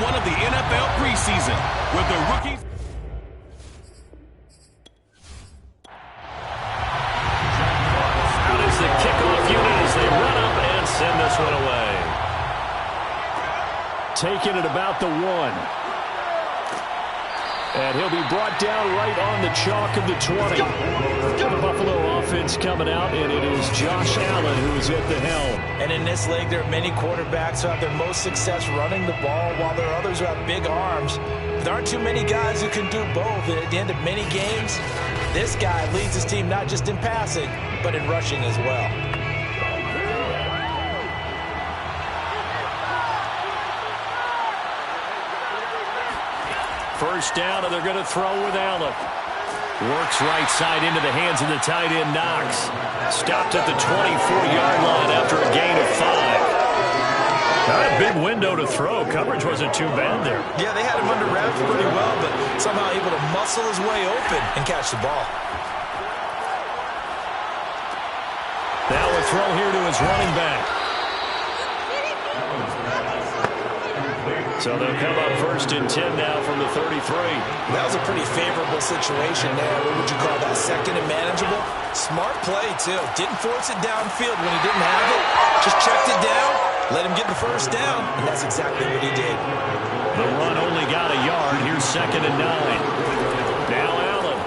one of the NFL preseason, where the rookies... Out is the kickoff unit as they run up and send this one away. Taking it about the 1. And he'll be brought down right on the chalk of the 20. The Buffalo offense coming out, and it is Josh Allen who is at the helm. And in this league, there are many quarterbacks who have their most success running the ball, while there are others who have big arms. There aren't too many guys who can do both. And at the end of many games, this guy leads his team not just in passing, but in rushing as well. First down, and they're going to throw with Allen. Works right side into the hands of the tight end, Knox. Stopped at the 24-yard line after a gain of 5. Not a big window to throw. Coverage wasn't too bad there. Yeah, they had him under wraps pretty well, but somehow able to muscle his way open and catch the ball. Now a throw here to his running back. So they'll come up first and 10 now from the 33. That was a pretty favorable situation there. What would you call that? Second and manageable? Smart play, too. Didn't force it downfield when he didn't have it. Just checked it down, let him get the first down, and that's exactly what he did. The run only got a yard. Here's 2nd and 9. Now Allen.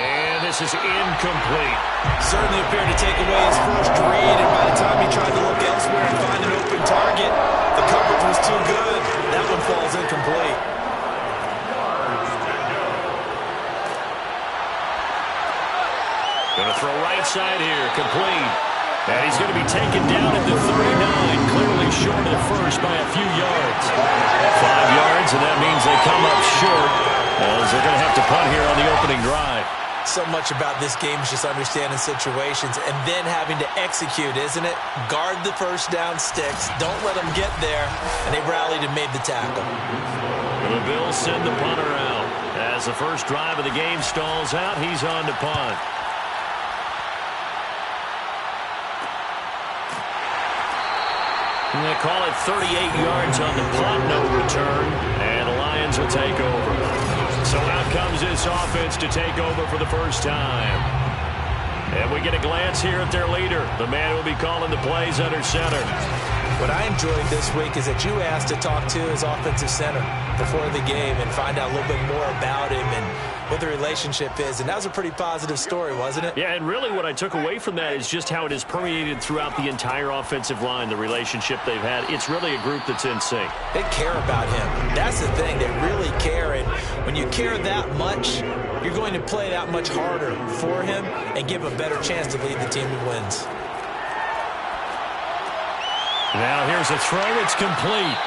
And this is incomplete. Certainly appeared to take away his first read, and by the time he tried to look elsewhere and find an open target, the coverage was too good. That one falls incomplete. Going to throw right side here, complete. And he's going to be taken down at the 39, clearly short of the first by a few yards. 5 yards, and that means they come up short, as they're going to have to punt here on the opening drive. So much about this game is just understanding situations and then having to execute, isn't it? Guard the first down sticks. Don't let them get there. And they rallied and made the tackle. The Bills send the punter out. As the first drive of the game stalls out, he's on to punt. And they call it 38 yards on the punt, no return. And the Lions will take over. So out comes this offense to take over for the first time. And we get a glance here at their leader, the man who will be calling the plays under center. What I enjoyed this week is that you asked to talk to his offensive center before the game and find out a little bit more about him and what the relationship is. And that was a pretty positive story, wasn't it? Yeah, and really what I took away from that is just how it has permeated throughout the entire offensive line, the relationship they've had. It's really a group that's in sync. They care about him. That's the thing. They really care. And when you care that much, you're going to play that much harder for him and give him a better chance to lead the team to wins. Now here's a throw. It's complete.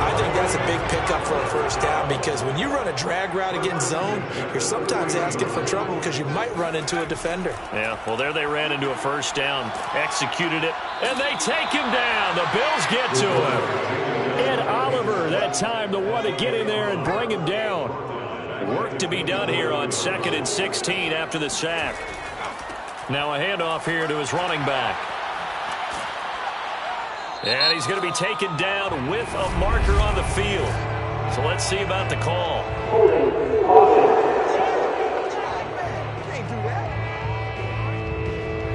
I think that's a big pickup for a first down because when you run a drag route against zone, you're sometimes asking for trouble because you might run into a defender. Yeah, well, there they ran into a first down, executed it, and they take him down. The Bills get to him. Ed Oliver, that time, the one to get in there and bring him down. Work to be done here on 2nd and 16 after the sack. Now a handoff here to his running back. And he's going to be taken down with a marker on the field. So let's see about the call.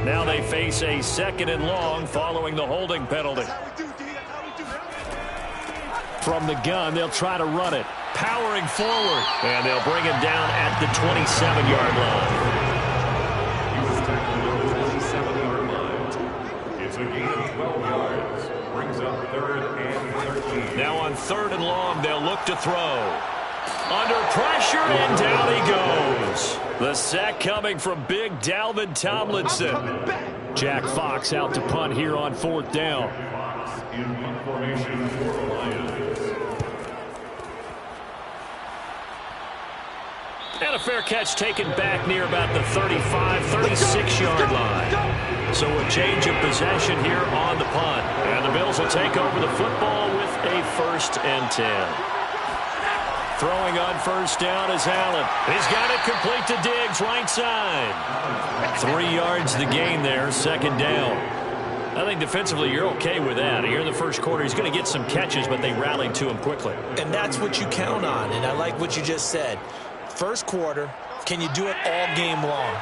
Now they face a 2nd and long following the holding penalty. From the gun, they'll try to run it. Powering forward. And they'll bring him down at the 27-yard line. Now on 3rd and long, they'll look to throw. Under pressure, and down he goes. The sack coming from big Dalvin Tomlinson. Jack Fox out to punt here on 4th down. And a fair catch taken back near about the 35, 36-yard line. So a change of possession here on the punt. And the Bills will take over the football with a 1st and 10. Throwing on first down is Allen. He's got it complete to Diggs, right side. 3 yards the gain there, 2nd down. I think defensively you're okay with that. Here in the first quarter, he's going to get some catches, but they rallied to him quickly. And that's what you count on, and I like what you just said. First quarter, can you do it all game long?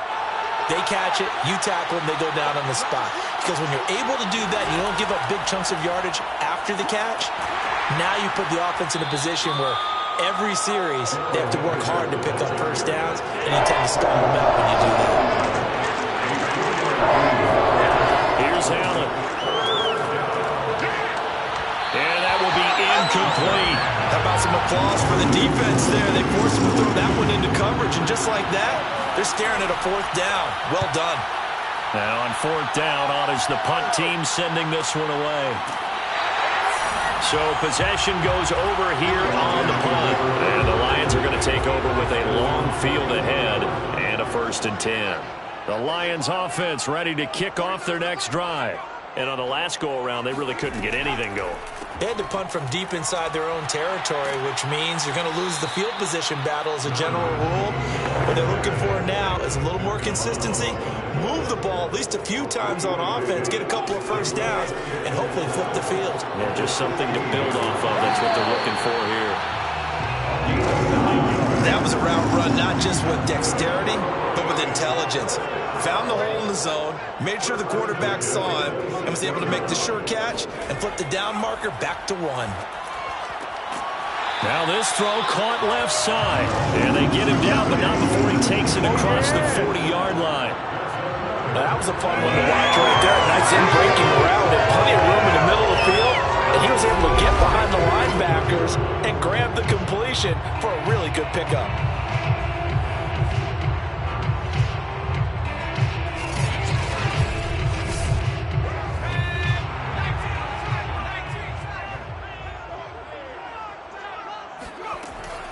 They catch it, you tackle them, they go down on the spot. Because when you're able to do that, you don't give up big chunks of yardage after the catch, now you put the offense in a position where every series they have to work hard to pick up first downs, and you tend to stall them out when you do that. Here's Allen. And that will be incomplete. How about some applause for the defense there? They forced him to throw that one into coverage, and just like that, they're staring at a fourth down. Well done. Now on fourth down, on is the punt team sending this one away. So possession goes over here on the punt. And the Lions are going to take over with a long field ahead and a 1st and 10. The Lions offense ready to kick off their next drive. And on the last go-around, they really couldn't get anything going. They had to punt from deep inside their own territory, which means you're going to lose the field position battle as a general rule. What they're looking for now is a little more consistency, move the ball at least a few times on offense, get a couple of first downs, and hopefully flip the field. Yeah, just something to build off of. That's what they're looking for here. That was a route run not just with dexterity, but with intelligence. Found the hole in the zone, made sure the quarterback saw him, and was able to make the sure catch and flip the down marker back to 1. Now this throw caught left side. And they get him down, but not before he takes it across the 40-yard line. Now, that was a fun one to watch right there. Nice in-breaking route and plenty of room in the middle of the field. And he was able to get behind the linebackers and grab the completion for a really good pickup.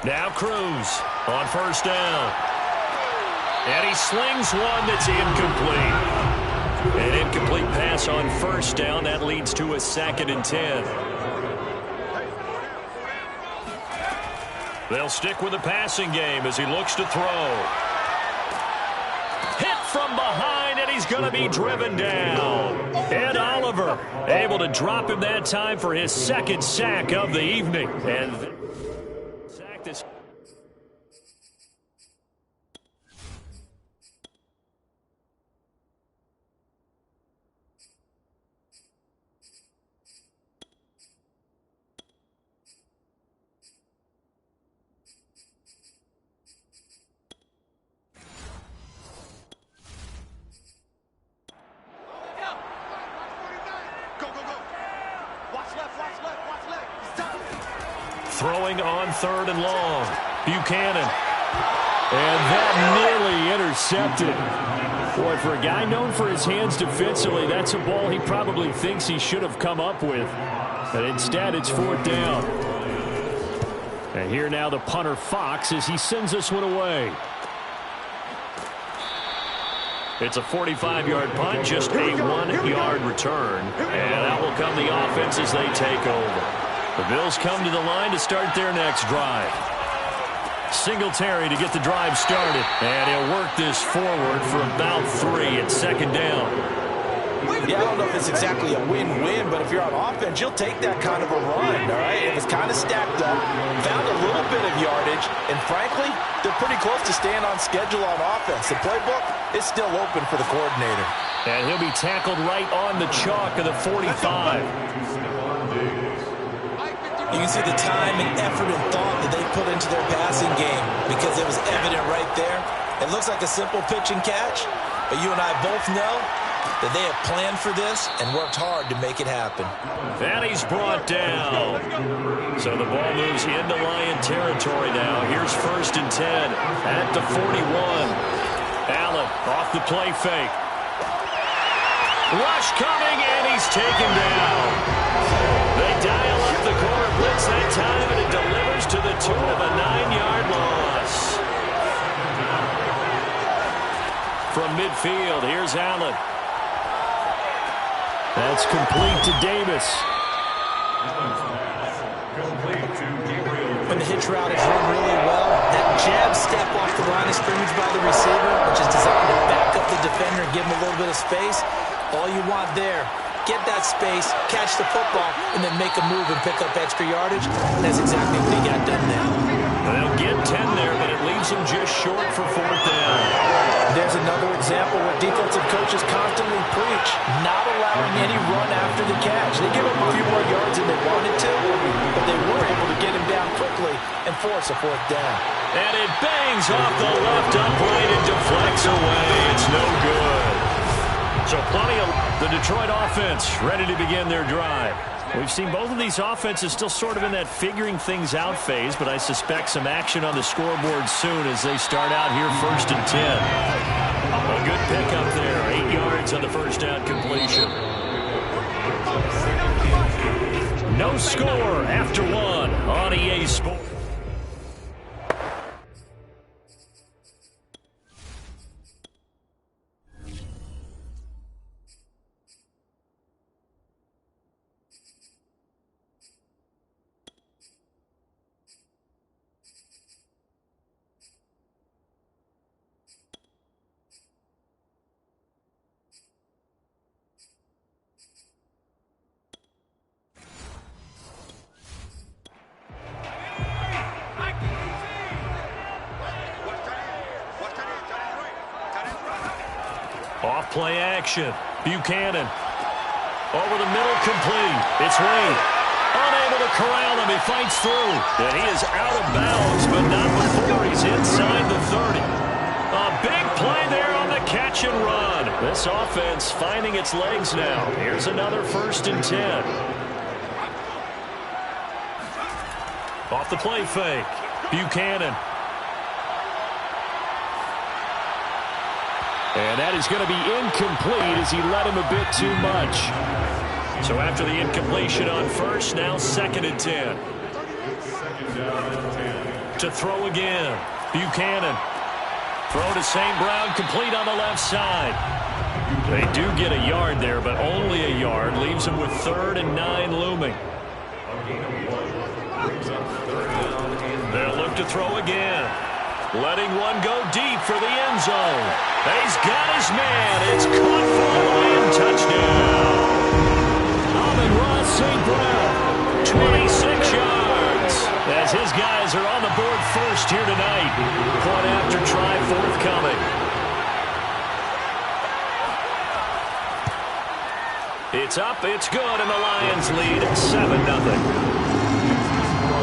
Now Cruz on first down. And he slings one that's incomplete. An incomplete pass on first down. That leads to a 2nd and 10. They'll stick with the passing game as he looks to throw. Hit from behind, and he's going to be driven down. And Oliver able to drop him that time for his 2nd sack of the evening. And sack this. Throwing on 3rd and long. Buchanan. And that nearly intercepted. Boy, for a guy known for his hands defensively, that's a ball he probably thinks he should have come up with. But instead, it's 4th down. And here now the punter, Fox, as he sends this one away. It's a 45-yard punt, just a 1-yard return. And out will come the offense as they take over. The Bills come to the line to start their next drive. Singletary to get the drive started. And he'll work this forward for about 3 at 2nd down. Yeah, I don't know if it's exactly a win-win, but if you're on offense, you'll take that kind of a run, all right? It was kind of stacked up, found a little bit of yardage, and frankly, they're pretty close to staying on schedule on offense. The playbook is still open for the coordinator. And he'll be tackled right on the chalk of the 45. You can see the time and effort and thought that they put into their passing game because it was evident right there. It looks like a simple pitch and catch, but you and I both know that they have planned for this and worked hard to make it happen. And he's brought down. So the ball moves into Lion territory now. Here's 1st and 10 at the 41. Allen off the play fake. Rush coming, and he's taken down. They dial up the corner blitz that time, and it delivers to the tune of a 9-yard loss. From midfield, here's Allen. That's complete to Davis. When the hitch route is run really well, that jab step off the line of scrimmage by the receiver, which is designed to back up the defender and give him a little bit of space, all you want there get that space, catch the football, and then make a move and pick up extra yardage. And that's exactly what he got done there. They'll get 10 there, but it leaves him just short for 4th down. There's another example where defensive coaches constantly preach, not allowing any run after the catch. They give him a few more yards than they wanted to, but they were able to get him down quickly and force a 4th down. And it bangs off the left upright and deflects away. It's no good. So plenty of the Detroit offense ready to begin their drive. We've seen both of these offenses still sort of in that figuring things out phase, but I suspect some action on the scoreboard soon as they start out here 1st and 10. A good pickup there, 8 yards on the first down completion. No score after 1 on EA Sports. Off play action. Buchanan. Over the middle, complete. It's Wade. Unable to corral him. He fights through. And he is out of bounds, but not before he's inside the 30. A big play there on the catch and run. This offense finding its legs now. Here's another 1st and 10. Off the play fake. Buchanan. And that is going to be incomplete as he led him a bit too much. So after the incompletion on 1st, now 2nd and 10. To throw again. Buchanan. Throw to St. Brown, complete on the left side. They do get a yard there, but only a yard. Leaves him with 3rd and 9 looming. They'll look to throw again. Letting one go deep for the end zone. He's got his man. It's caught for a Lion touchdown. Amon-Ra St. Brown, 26 yards. As his guys are on the board first here tonight. Point after try forthcoming. It's up, it's good, and the Lions lead 7-0.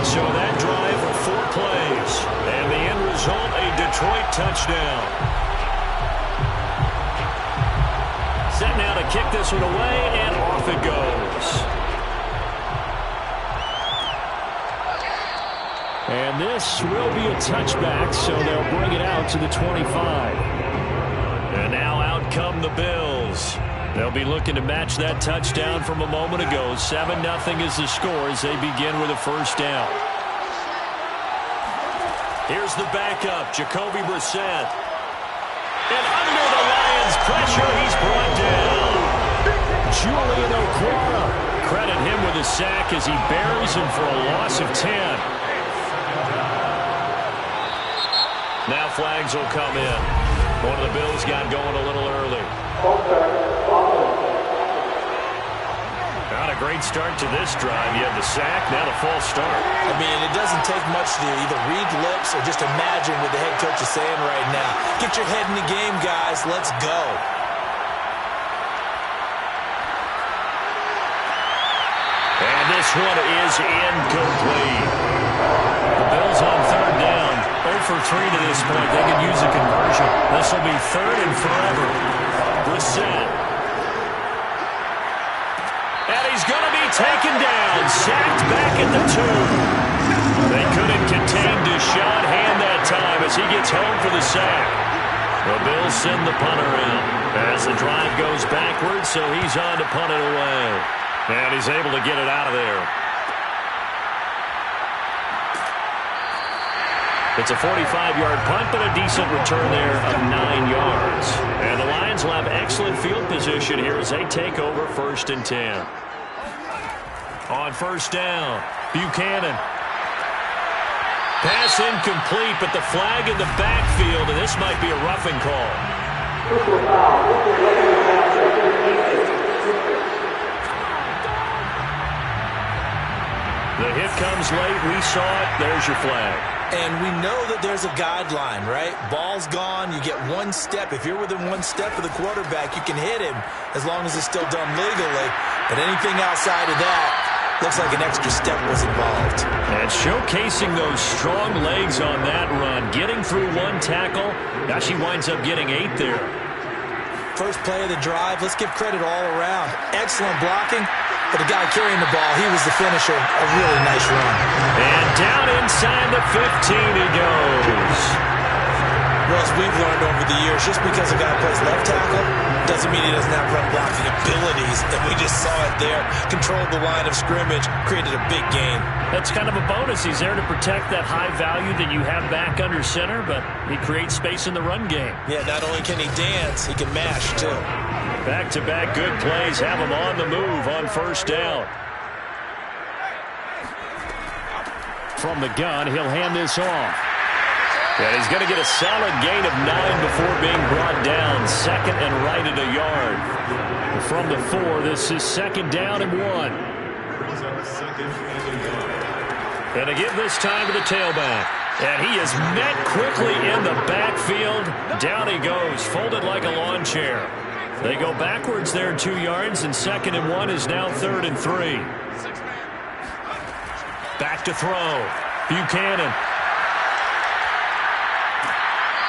So that drive for 4 plays. And the end result, a Detroit touchdown. Set now to kick this one away, and off it goes. And this will be a touchback, so they'll bring it out to the 25. And now out come the Bills. They'll be looking to match that touchdown from a moment ago. 7-0 is the score as they begin with a 1st down. Here's the backup, Jacoby Brissett. And under the Lions' pressure, he's brought down. Julian Okwara. Credit him with a sack as he buries him for a loss of 10. Now flags will come in. One of the Bills got going a little early. Not a great start to this drive. You have the sack, now the false start. I mean, it doesn't take much to either read lips or just imagine what the head coach is saying right now. Get your head in the game, guys. Let's go. And this one is incomplete. The Bills on 3rd down. 0 for 3 to this point. They could use a conversion. This will be 3rd and forever. Brissett. And he's going to be taken down. Sacked back at the 2. They couldn't contain Deshaun Hand that time as he gets home for the sack. The Bills send the punter in as the drive goes backwards, so he's on to punt it away. And he's able to get it out of there. It's a 45-yard punt, but a decent return there of 9 yards. And the Lions will have excellent field position here as they take over 1st and 10. On 1st down, Buchanan. Pass incomplete, but the flag in the backfield, and this might be a roughing call. The hit comes late. We saw it. There's your flag. And we know that there's a guideline, right? Ball's gone. You get one step. If you're within one step of the quarterback, you can hit him as long as it's still done legally. But anything outside of that, looks like an extra step was involved. And showcasing those strong legs on that run. Getting through one tackle. Now she winds up getting 8 there. First play of the drive. Let's give credit all around. Excellent blocking. But the guy carrying the ball, he was the finisher. A really nice run. And down inside the 15 he goes. Well, as we've learned over the years, just because a guy plays left tackle doesn't mean he doesn't have run blocking abilities. And we just saw it there. Controlled the line of scrimmage, created a big gain. That's kind of a bonus. He's there to protect that high value that you have back under center, but he creates space in the run game. Yeah, not only can he dance, he can mash, too. Back-to-back good plays have him on the move on first down. From the gun, he'll hand this off. And he's going to get a solid gain of 9 before being brought down. Second and right at a yard. From the 4, this is second down and 1. And to give this time to the tailback. And he is met quickly in the backfield. Down he goes, folded like a lawn chair. They go backwards there 2 yards, and second and 1 is now third and 3. Back to throw. Buchanan.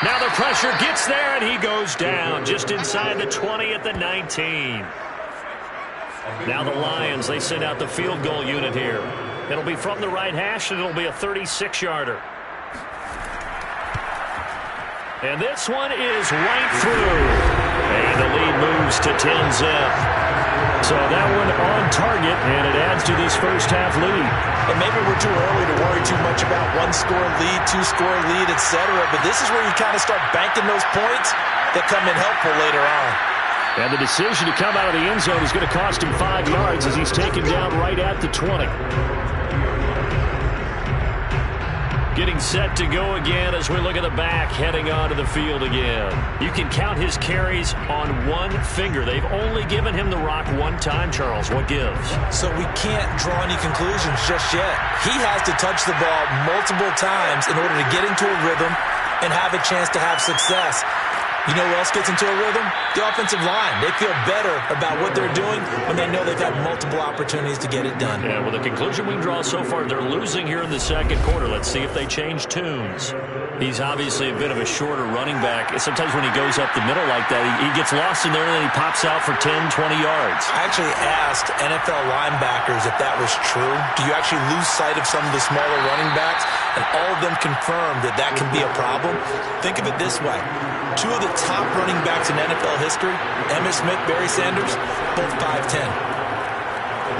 Now the pressure gets there, and he goes down just inside the 20 at the 19. Now the Lions, they send out the field goal unit here. It'll be from the right hash, and it'll be a 36-yarder. And this one is right through. And the lead moves to 10-zip. So that one on target, and it adds to this first-half lead. And maybe we're too early to worry too much about one-score lead, two-score lead, etc. But this is where you kind of start banking those points that come in helpful later on. And the decision to come out of the end zone is going to cost him 5 yards as he's taken down right at the 20. Getting set to go again as we look at the back, heading onto the field again. You can count his carries on one finger. They've only given him the rock one time, Charles. What gives? So we can't draw any conclusions just yet. He has to touch the ball multiple times in order to get into a rhythm and have a chance to have success. You know who else gets into a rhythm? The offensive line. They feel better about what they're doing when they know they've had multiple opportunities to get it done. Yeah, well, the conclusion we draw so far, they're losing here in the second quarter. Let's see if they change tunes. He's obviously a bit of a shorter running back. Sometimes when he goes up the middle like that, he gets lost in there and then he pops out for 10, 20 yards. I actually asked NFL linebackers if that was true. Do you actually lose sight of some of the smaller running backs? And all of them confirmed that that can be a problem. Think of it this way. 2 of the top running backs in NFL history, Emmitt Smith, Barry Sanders, both 5'10".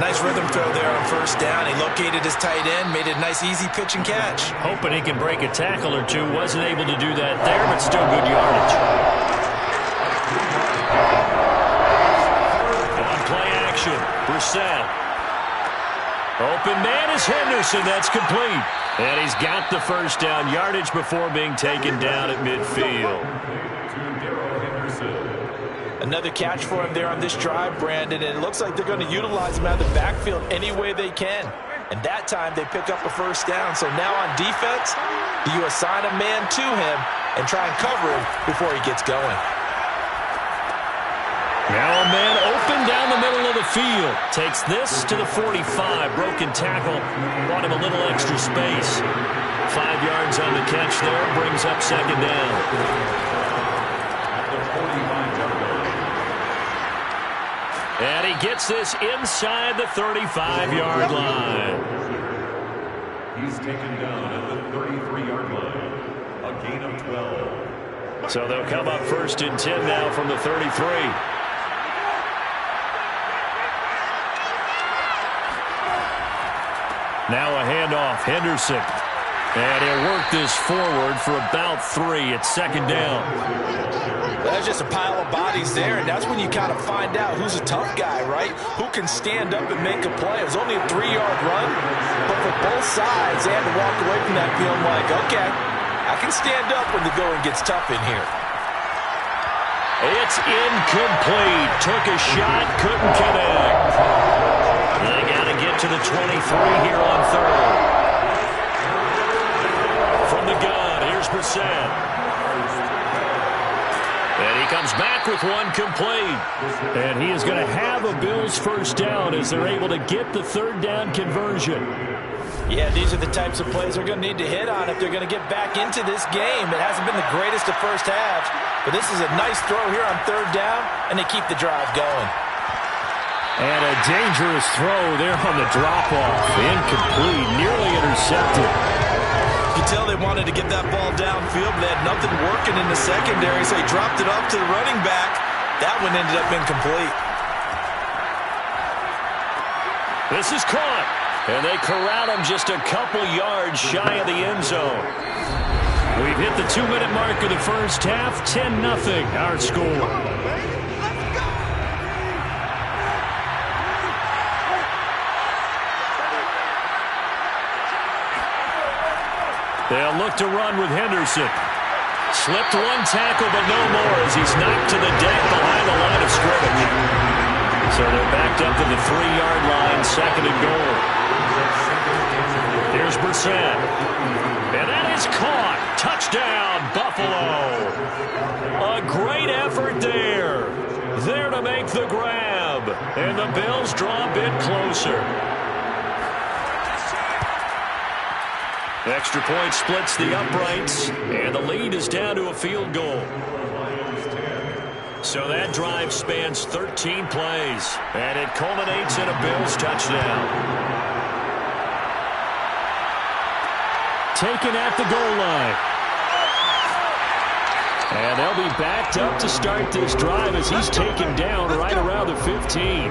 Nice rhythm throw there on first down. He located his tight end, made it a nice easy pitch and catch. Hoping he can break a tackle or two. Wasn't able to do that there, but still good yardage. On play action, Brissett. Open man is Henderson. That's complete. And he's got the first down yardage before being taken down at midfield. Another catch for him there on this drive, Brandon, and it looks like they're going to utilize him out of the backfield any way they can. And that time they pick up a first down. So now on defense, do you assign a man to him and try and cover him before he gets going? Now a man open down the middle of the field. Takes this to the 45. Broken tackle. Brought him a little extra space. 5 yards on the catch there. Brings up second down. And he gets this inside the 35-yard line. He's taken down at the 33-yard line. A gain of 12. So they'll come up first and 10 now from the 33. Now a handoff, Henderson. And he'll work this forward for about 3 at second down. That's just a pile of bodies there, and that's when you kind of find out who's a tough guy, right? Who can stand up and make a play. It was only a 3-yard run, but for both sides, they had to walk away from that feeling like, okay, I can stand up when the going gets tough in here. It's incomplete. Took a shot, couldn't connect. They got to get to the 23 here on third. From the gun, here's Brissett. And he comes back with one complete. And he is going to have a Bills first down as they're able to get the third down conversion. Yeah, these are the types of plays they're going to need to hit on if they're going to get back into this game. It hasn't been the greatest of first halves, but this is a nice throw here on third down, and they keep the drive going. And a dangerous throw there on the drop-off. Incomplete, nearly intercepted. You can tell they wanted to get that ball downfield, but they had nothing working in the secondary, so he dropped it off to the running back. That one ended up incomplete. This is caught, and they corral him just a couple yards shy of the end zone. We've hit the 2-minute mark of the first half, 10-0 our score. They'll look to run with Henderson. Slipped one tackle, but no more as he's knocked to the deck behind the line of scrimmage. So they're backed up to the 3-yard line, second and goal. Here's Brissett. And that is caught. Touchdown, Buffalo. A great effort there. There to make the grab. And the Bills draw a bit closer. Extra point splits the uprights, and the lead is down to a field goal. So that drive spans 13 plays, and it culminates in a Bills touchdown. Taken at the goal line. And they'll be backed up to start this drive as he's taken down right around the 15.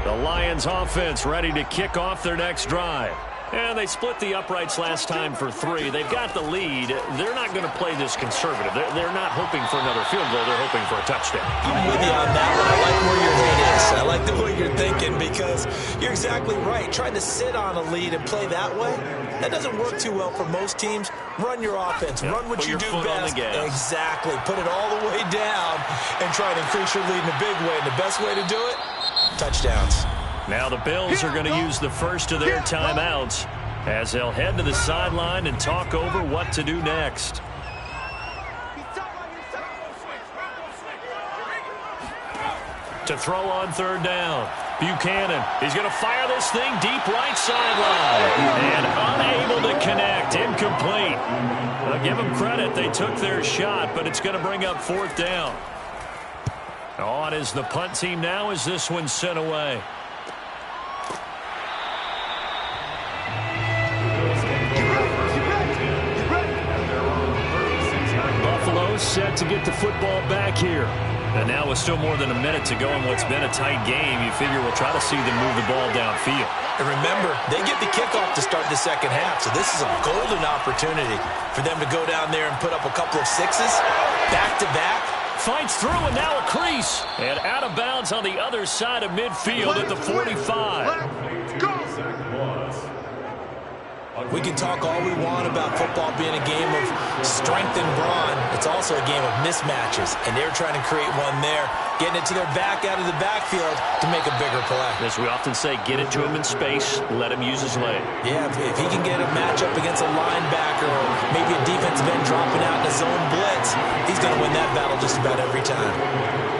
The Lions offense ready to kick off their next drive. And they split the uprights last time for 3. They've got the lead. They're not going to play this conservative. They're not hoping for another field goal. They're hoping for a touchdown. I'm with you on that one. I like where your head is. I like the way you're thinking because you're exactly right. Trying to sit on a lead and play that way, that doesn't work too well for most teams. Run your offense. Run what you do best. Exactly. Put it all the way down and try to increase your lead in a big way. And the best way to do it, touchdowns. Now the Bills are going to use the first of their timeouts as they'll head to the sideline and talk over what to do next. To throw on third down, Buchanan. He's going to fire this thing deep right sideline. And unable to connect. Incomplete. I'll give them credit. They took their shot, but it's going to bring up fourth down. On is the punt team now as this one's sent away. Set to get the football back here. And now with still more than a minute to go in what's been a tight game, you figure we'll try to see them move the ball downfield. And remember, they get the kickoff to start the second half, so this is a golden opportunity for them to go down there and put up a couple of sixes, back-to-back. Fights through, and now a crease. And out of bounds on the other side of midfield at the 45. Go! We can talk all we want about football being a game of strength and brawn. It's also a game of mismatches, and they're trying to create one there, getting it to their back out of the backfield to make a bigger play. As we often say, get it to him in space, let him use his leg. Yeah, if he can get a matchup against a linebacker or maybe a defensive end dropping out in a zone blitz, he's going to win that battle just about every time.